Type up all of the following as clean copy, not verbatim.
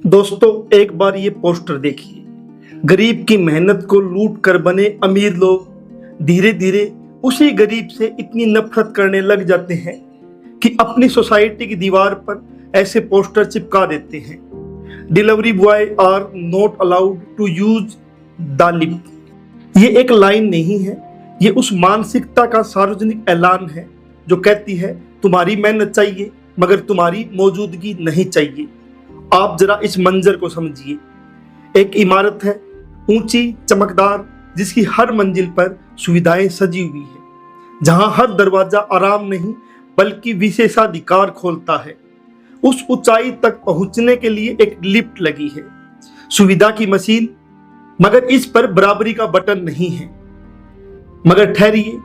दोस्तों, एक बार ये पोस्टर देखिए। गरीब की मेहनत को लूट कर बने अमीर लोग धीरे धीरे उसी गरीब से इतनी नफरत करने लग जाते हैं कि अपनी सोसाइटी की दीवार पर ऐसे पोस्टर चिपका देते हैं। Delivery boy are not allowed to use the lift. ये एक लाइन नहीं है, ये उस मानसिकता का सार्वजनिक ऐलान है जो कहती है तुम्हारी मेहनत चाहिए मगर तुम्हारी मौजूदगी नहीं चाहिए। आप जरा इस मंजर को समझिए। एक इमारत है, ऊंची, चमकदार, जिसकी हर मंजिल पर सुविधाएं सजी हुई है, जहां हर दरवाजा आराम नहीं बल्कि विशेषाधिकार खोलता है। उस ऊंचाई तक पहुंचने के लिए एक लिफ्ट लगी है, सुविधा की मशीन, मगर इस पर बराबरी का बटन नहीं है। मगर ठहरिए,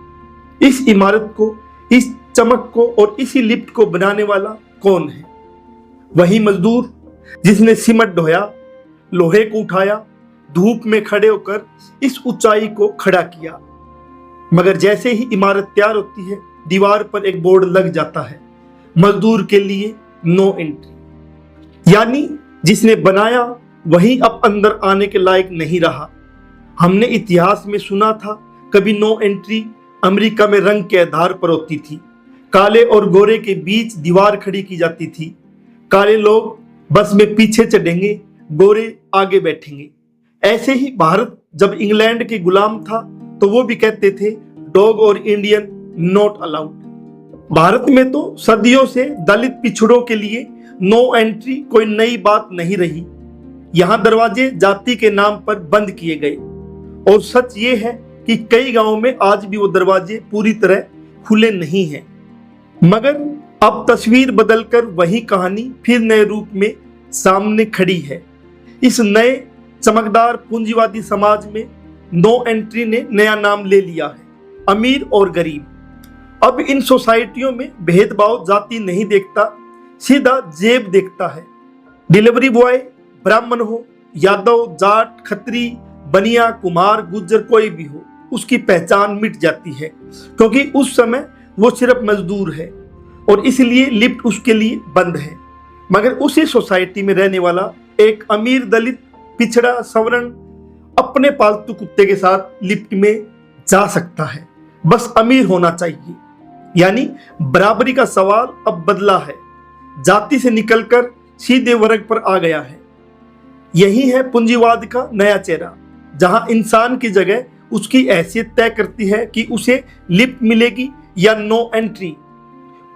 इस इमारत को, इस चमक को और इसी लिफ्ट को बनाने वाला कौन है? वही मजदूर जिसने सीमेंट ढोया, लोहे को उठाया, धूप में खड़े होकर इस ऊंचाई को खड़ा किया। मगर जैसे ही इमारत तैयार होती है, दीवार पर एक बोर्ड लग जाता है, मजदूर के लिए नो एंट्री। यानी जिसने बनाया वही अब अंदर आने के लायक नहीं रहा। हमने इतिहास में सुना था, कभी नो एंट्री अमेरिका में रंग के आधार पर होती थी। काले और गोरे के बीच दीवार खड़ी की जाती थी। काले लोग बस में पीछे चढ़ेंगे, गोरे आगे बैठेंगे। ऐसे ही भारत जब इंग्लैंड के गुलाम था तो वो भी कहते थे डॉग और इंडियन नॉट अलाउड। भारत में तो सदियों से दलित पिछड़ों के लिए नो एंट्री कोई नई बात नहीं रही। यहाँ दरवाजे जाति के नाम पर बंद किए गए और सच ये है कि कई गांवों में आज भी वो दरवाजे पूरी तरह खुले नहीं हैं। मगर अब तस्वीर बदलकर वही कहानी फिर नए रूप में सामने खड़ी है। इस नए चमकदार पूंजीवादी समाज में नो एंट्री ने नया नाम ले लिया है, अमीर और गरीब। अब इन सोसाइटियों में भेदभाव जाति नहीं देखता, सीधा जेब देखता है। डिलीवरी बॉय ब्राह्मण हो, यादव, जाट, खत्री, बनिया, कुम्हार, गुज्जर, कोई भी हो, उसकी पहचान मिट जाती है क्योंकि उस समय वो सिर्फ मजदूर है और इसलिए लिफ्ट उसके लिए बंद है। मगर उसी सोसाइटी में रहने वाला एक अमीर दलित, पिछड़ा, सवर्ण अपने पालतू कुत्ते के साथ लिफ्ट में जा सकता है, बस अमीर होना चाहिए। यानी बराबरी का सवाल अब बदला है, जाति से निकलकर सीधे वर्ग पर आ गया है। यही है पूंजीवाद का नया चेहरा, जहां इंसान की जगह उसकी हैसियत तय करती है कि उसे लिफ्ट मिलेगी या नो एंट्री।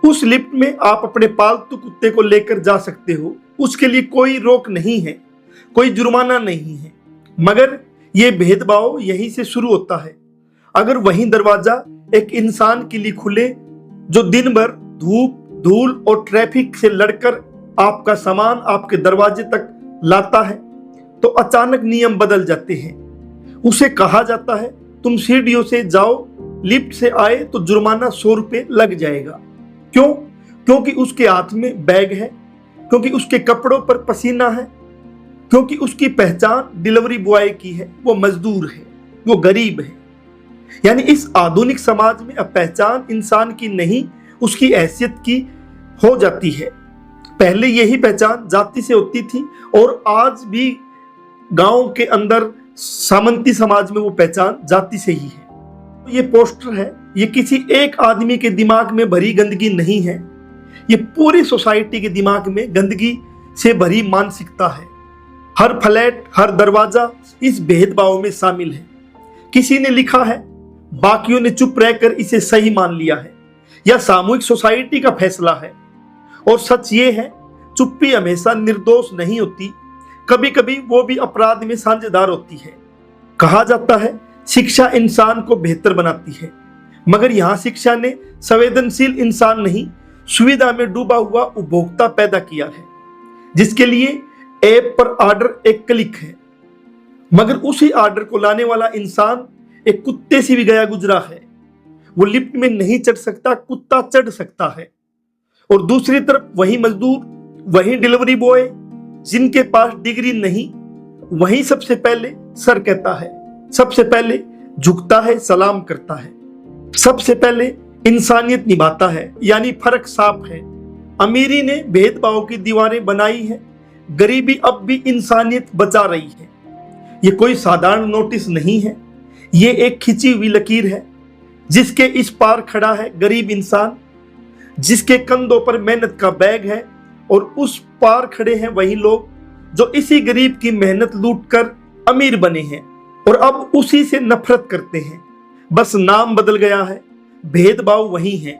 उस लिफ्ट में आप अपने पालतू कुत्ते को लेकर जा सकते हो, उसके लिए कोई रोक नहीं है, कोई जुर्माना नहीं है। मगर यह भेदभाव यहीं से शुरू होता है। अगर वही दरवाजा एक इंसान के लिए खुले जो दिन भर धूप, धूल और ट्रैफिक से लड़कर आपका सामान आपके दरवाजे तक लाता है, तो अचानक नियम बदल जाते हैं। उसे कहा जाता है तुम सीढ़ियों से जाओ, लिफ्ट से आए तो जुर्माना 100 रुपये लग जाएगा। क्यों? क्योंकि उसके हाथ में बैग है, क्योंकि उसके कपड़ों पर पसीना है, क्योंकि उसकी पहचान डिलीवरी बॉय की है, वो मजदूर है, वो गरीब है। यानी इस आधुनिक समाज में अब पहचान इंसान की नहीं, उसकी हैसियत की हो जाती है। पहले यही पहचान जाति से होती थी और आज भी गांव के अंदर सामंती समाज में वो पहचान जाति से ही है। ये पोस्टर है, ये किसी एक आदमी के दिमाग में भरी गंदगी नहीं है, ये पूरी सोसाइटी के दिमाग में गंदगी से भरी मानसिकता है। हर फ्लैट, हर दरवाजा इस भेदभाव में शामिल है। किसी ने लिखा है, बाकियों ने चुप रहकर इसे सही मान लिया है, या सामूहिक सोसाइटी का फैसला है। और सच ये है, चुप्पी हमेशा निर्दोष नहीं होती, कभी कभी वो भी अपराध में साझेदार होती है। कहा जाता है शिक्षा इंसान को बेहतर बनाती है, मगर यहां शिक्षा ने संवेदनशील इंसान नहीं, सुविधा में डूबा हुआ उपभोक्ता पैदा किया है, जिसके लिए ऐप पर ऑर्डर एक क्लिक है। मगर उसी ऑर्डर को लाने वाला इंसान एक कुत्ते से भी गया गुजरा है। वो लिफ्ट में नहीं चढ़ सकता, कुत्ता चढ़ सकता है। और दूसरी तरफ वही मजदूर, वही डिलीवरी बॉय जिनके पास डिग्री नहीं, वही सबसे पहले सर कहता है, सबसे पहले झुकता है, सलाम करता है, सबसे पहले इंसानियत निभाता है। यानी फर्क साफ है। अमीरी ने भेदभाव की दीवारें बनाई है, गरीबी अब भी इंसानियत बचा रही है। ये कोई साधारण नोटिस नहीं है, ये एक खिंची हुई लकीर है जिसके इस पार खड़ा है गरीब इंसान, जिसके कंधों पर मेहनत का बैग है, और उस पार खड़े हैं वही लोग जो इसी गरीब की मेहनत लूटकर अमीर बने हैं और अब उसी से नफरत करते हैं। बस नाम बदल गया है, भेदभाव वही है।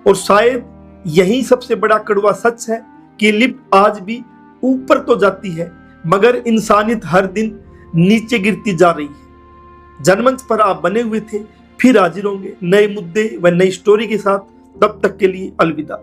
और शायद यही सबसे बड़ा कड़वा सच है कि लिफ्ट आज भी ऊपर तो जाती है, मगर इंसानियत हर दिन नीचे गिरती जा रही है। जनमंच पर आप बने हुए थे, फिर हाजिर होंगे नए मुद्दे व नई स्टोरी के साथ। तब तक के लिए अलविदा।